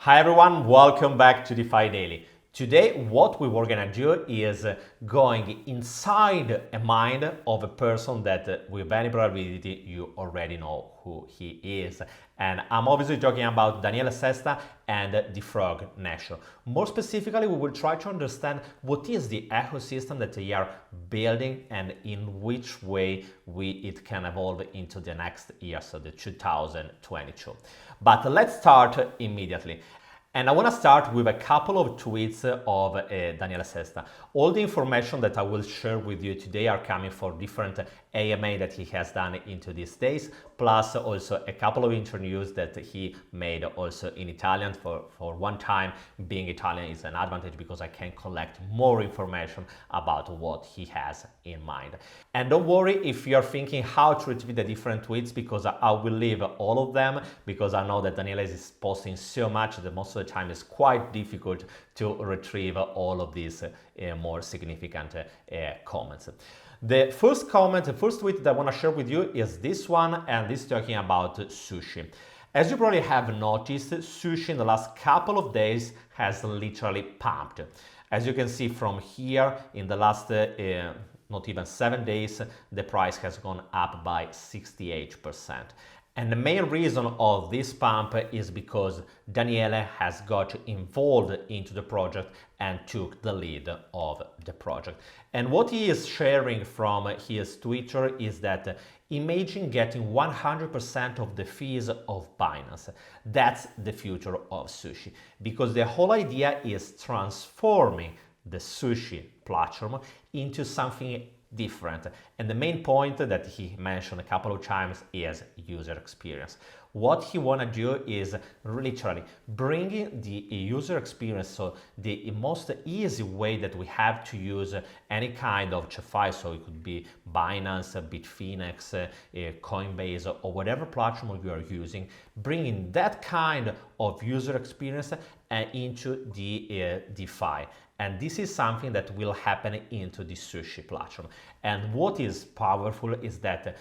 Hi everyone, welcome back to DeFi Daily. Today what we were gonna do is going inside a mind of a person that with any probability you already know who he is. And I'm obviously talking about Daniele Sesta and the Frog Nation. More specifically, we will try to understand what is the ecosystem that they are building and in which way it can evolve into the next year, so the 2022. But let's start immediately. And I want to start with a couple of tweets of Daniele Sesta. All the information that I will share with you today are coming from different AMA that he has done into these days, plus also a couple of interviews that he made also in Italian. For one time, being Italian is an advantage because I can collect more information about what he has in mind. And don't worry if you're thinking how to retrieve the different tweets, because I will leave all of them, because I know that Daniele is posting so much that most of the time it's quite difficult to retrieve all of these more significant comments. The first comment, the first tweet that I want to share with you is this one, and this is talking about sushi. As you probably have noticed, sushi in the last couple of days has literally pumped. As you can see from here, in the last not even 7 days, the price has gone up by 68%. And the main reason of this pump is because Daniele has got involved into the project and took the lead of the project. And what he is sharing from his Twitter is that imagine getting 100% of the fees of Binance. That's the future of sushi, because the whole idea is transforming the sushi platform into something different. And the main point that he mentioned a couple of times is user experience. What he want to do is literally bringing the user experience, so the most easy way that we have to use any kind of TradFi, so it could be Binance, Bitfinex, Coinbase, or whatever platform you are using, bringing that kind of user experience into the DeFi. And this is something that will happen into the sushi platform. And what is powerful is that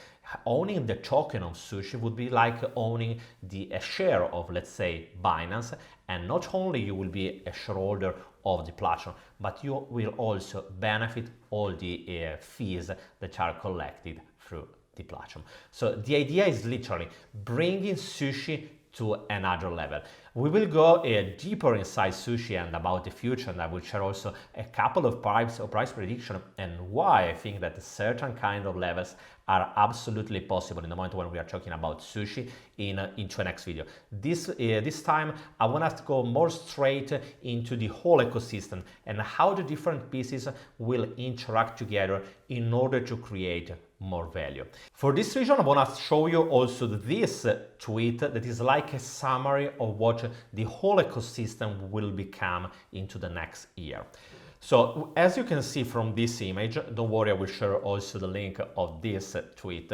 owning the token of sushi would be like owning a share of, let's say, Binance. And not only you will be a shareholder of the platform, but you will also benefit all the fees that are collected through the platform. So the idea is literally bringing sushi to another level. We will go deeper inside sushi and about the future, and I will share also a couple of price prediction and why I think that certain kind of levels are absolutely possible in the moment when we are talking about sushi into a next video. This time I want us to go more straight into the whole ecosystem and how the different pieces will interact together in order to create more value. For this reason, I want to show you also this tweet that is like a summary of what the whole ecosystem will become into the next year. So as you can see from this image, don't worry, I will share also the link of this tweet.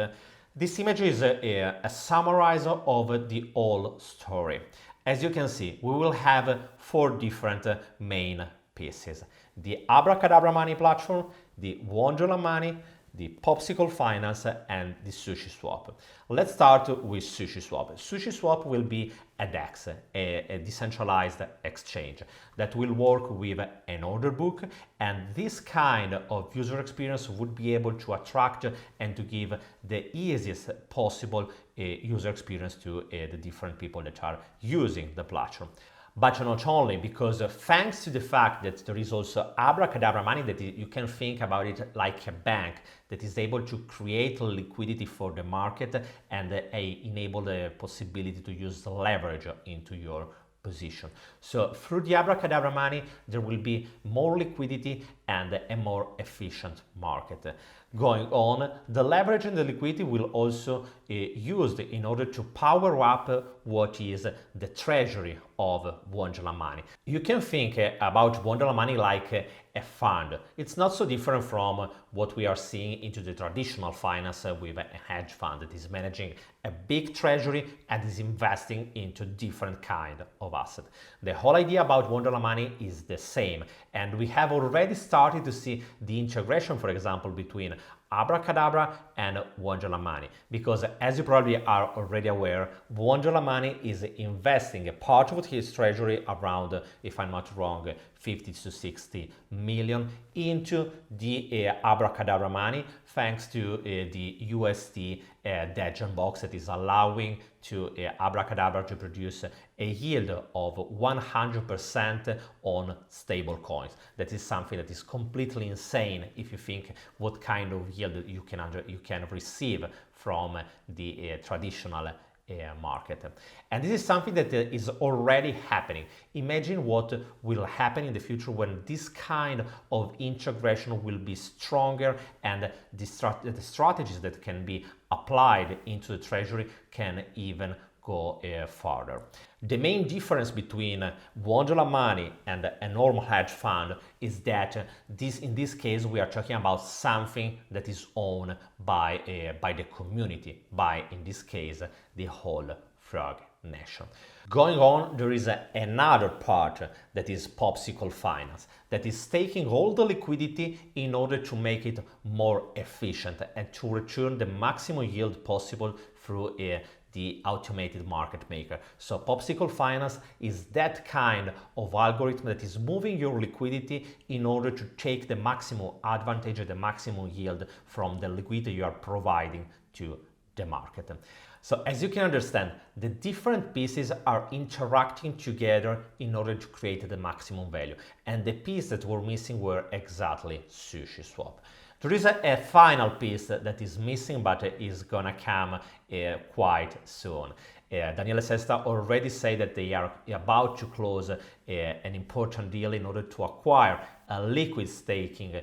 This image is a summarizer of the whole story. As you can see, we will have 4 different main pieces: the Abracadabra Money platform, the Wonderland Money, the Popsicle Finance, and the Sushi Swap. Let's start with Sushi Swap. Sushi Swap will be a DEX, a decentralized exchange that will work with an order book, and this kind of user experience would be able to attract and to give the easiest possible user experience to the different people that are using the platform. But not only, because thanks to the fact that there is also Abracadabra Money, that you can think about it like a bank that is able to create liquidity for the market and enable the possibility to use leverage into your position. So through the Abracadabra Money, there will be more liquidity and a more efficient market. Going on, the leverage and the liquidity will also used in order to power up what is the treasury of Wonderland Money. You can think about Wonderland Money like a fund. It's not so different from what we are seeing into the traditional finance with a hedge fund that is managing a big treasury and is investing into different kind of asset. The whole idea about Wonderland Money is the same, and we have already started to see the integration, for example, between Abracadabra and Wonderland Money, because as you probably are already aware, Wonderland Money is investing a part of his treasury, around, if I'm not wrong, 50 to 60 million into the Abracadabra Money, thanks to the USD Dejan box that is allowing to Abracadabra to produce a yield of 100% on stable coins. That is something that is completely insane if you think what kind of yield you can receive from the traditional market. And this is something that is already happening. Imagine what will happen in the future when this kind of integration will be stronger, and the strategies that can be applied into the treasury can even go further. The main difference between Wonderland Money and a normal hedge fund is that in this case we are talking about something that is owned by the community, by, in this case, the whole Frog Nation. Going on, there is another part that is Popsicle Finance, that is taking all the liquidity in order to make it more efficient and to return the maximum yield possible through the automated market maker. So Popsicle Finance is that kind of algorithm that is moving your liquidity in order to take the maximum advantage, the maximum yield from the liquidity you are providing to the market. So as you can understand, the different pieces are interacting together in order to create the maximum value. And the piece that were missing were exactly Sushi Swap. There is a final piece that is missing, but is gonna come quite soon. Daniele Sesta already said that they are about to close an important deal in order to acquire a liquid staking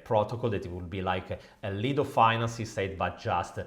protocol that will be like a Lido Finance, he said, but just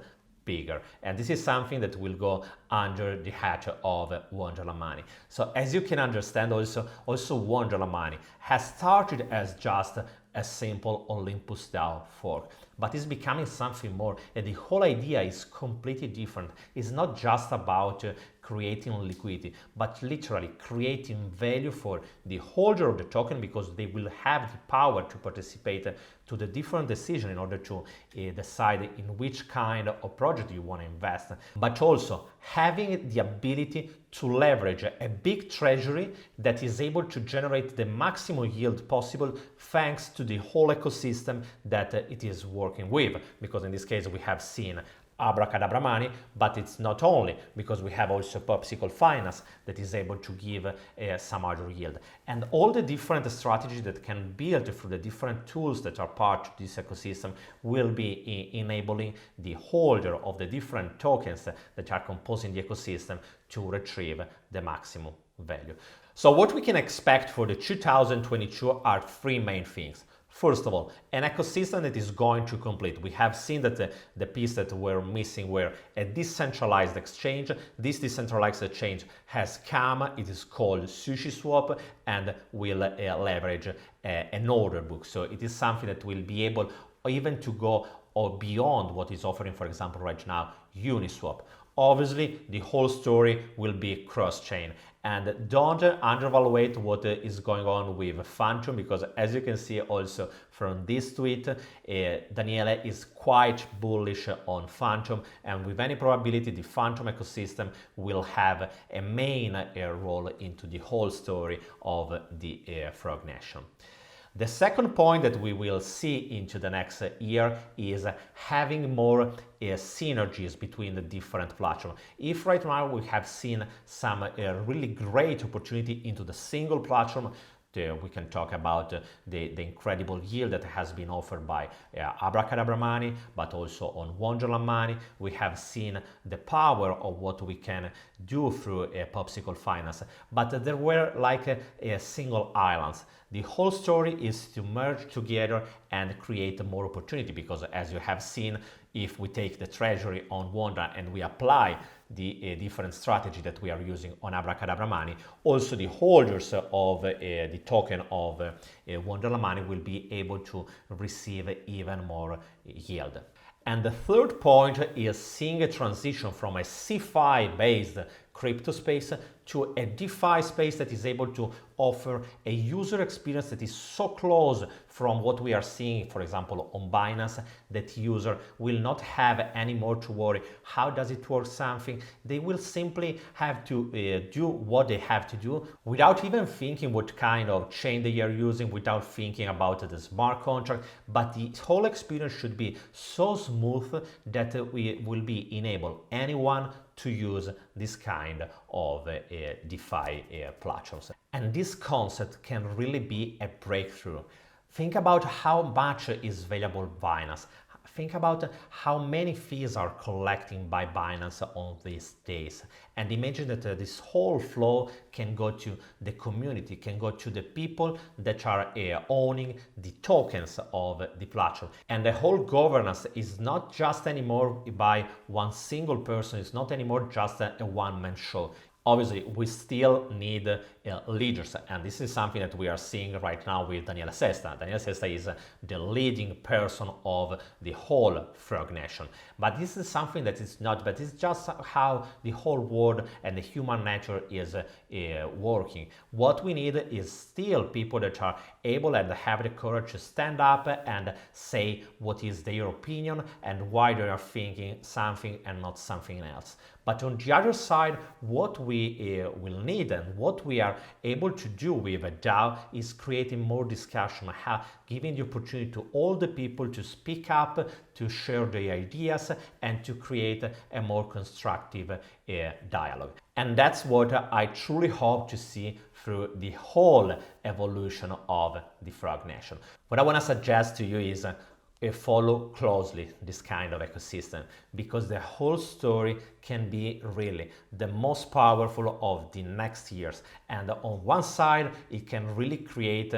bigger. And this is something that will go under the hat of Wonderland Money. So as you can understand, also Wonderland Money has started as just a simple Olympus DAO fork, but it's becoming something more, and the whole idea is completely different. It's not just about creating liquidity, but literally creating value for the holder of the token, because they will have the power to participate to the different decisions in order to decide in which kind of project you want to invest, but also having the ability to leverage a big treasury that is able to generate the maximum yield possible thanks to the whole ecosystem that it is working with. Because in this case we have seen Abracadabra Money, but it's not only, because we have also Popsicle Finance that is able to give some other yield. And all the different strategies that can be built through the different tools that are part of this ecosystem will be enabling the holder of the different tokens that are composing the ecosystem to retrieve the maximum value. So what we can expect for the 2022 are three main things. First of all, an ecosystem that is going to complete. We have seen that the piece that were missing were a decentralized exchange. This decentralized exchange has come. It is called Sushi Swap and will leverage an order book. So it is something that will be able even to go or beyond what is offering, for example, right now, Uniswap. Obviously, the whole story will be cross-chain. And don't undervalue what is going on with Phantom, because as you can see also from this tweet, Daniele is quite bullish on Phantom, and with any probability the Phantom ecosystem will have a main role into the whole story of the Frog Nation. The second point that we will see into the next year is having more synergies between the different platforms. If right now we have seen some really great opportunity into the single platform, we can talk about the incredible yield that has been offered by Abracadabra Money, but also on Wonderland Money. We have seen the power of what we can do through Popsicle Finance, but there were like single islands. The whole story is to merge together and create more opportunity, because as you have seen, if we take the treasury on Wonderland and we apply the different strategy that we are using on Abracadabra Money, also the holders of the token of Wonderland Money will be able to receive even more yield. And the third point is seeing a transition from a CeFi based crypto space to a DeFi space that is able to offer a user experience that is so close from what we are seeing, for example, on Binance, that user will not have anymore to worry, how does it work something? They will simply have to do what they have to do without even thinking what kind of chain they are using, without thinking about the smart contract, but the whole experience should be so smooth that we will be enable anyone to use this kind of DeFi platforms. And this concept can really be a breakthrough. Think about how much is valuable Binance. Think about how many fees are collecting by Binance on these days. And imagine that this whole flow can go to the community, can go to the people that are owning the tokens of the platform. And the whole governance is not just anymore by one single person, it's not anymore just a one-man show. Obviously, we still need leaders, and this is something that we are seeing right now with Daniele Sesta. Daniele Sesta is the leading person of the whole Frog Nation. But this is something that is not, but it's just how the whole world and the human nature is working. What we need is still people that are able and have the courage to stand up and say what is their opinion and why they are thinking something and not something else. But on the other side, what we will need and what we are able to do with a DAO is creating more discussion, giving the opportunity to all the people to speak up, to share their ideas, and to create a more constructive dialogue. And that's what I truly hope to see through the whole evolution of the Frog Nation. What I want to suggest to you is follow closely this kind of ecosystem, because the whole story can be really the most powerful of the next years. And on one side, it can really create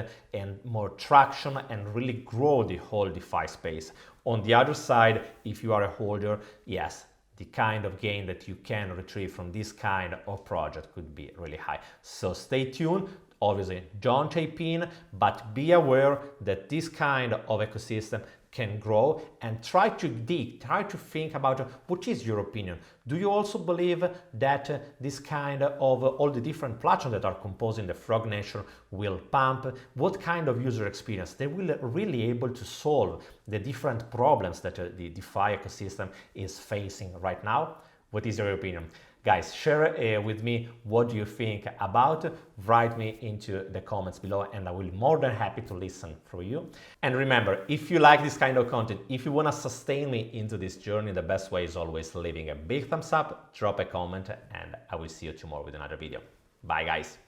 more traction and really grow the whole DeFi space. On the other side, if you are a holder, yes, the kind of gain that you can retrieve from this kind of project could be really high. So stay tuned. Obviously, don't tape in, but be aware that this kind of ecosystem can grow, and try to think about what is your opinion. Do you also believe that this kind of all the different platforms that are composing the Frog Nation will pump? What kind of user experience they will really able to solve the different problems that the DeFi ecosystem is facing right now? What is your opinion? Guys, share with me what do you think about. Write me into the comments below, and I will be more than happy to listen from you. And remember, if you like this kind of content, if you want to sustain me into this journey, the best way is always leaving a big thumbs up, drop a comment, and I will see you tomorrow with another video. Bye guys!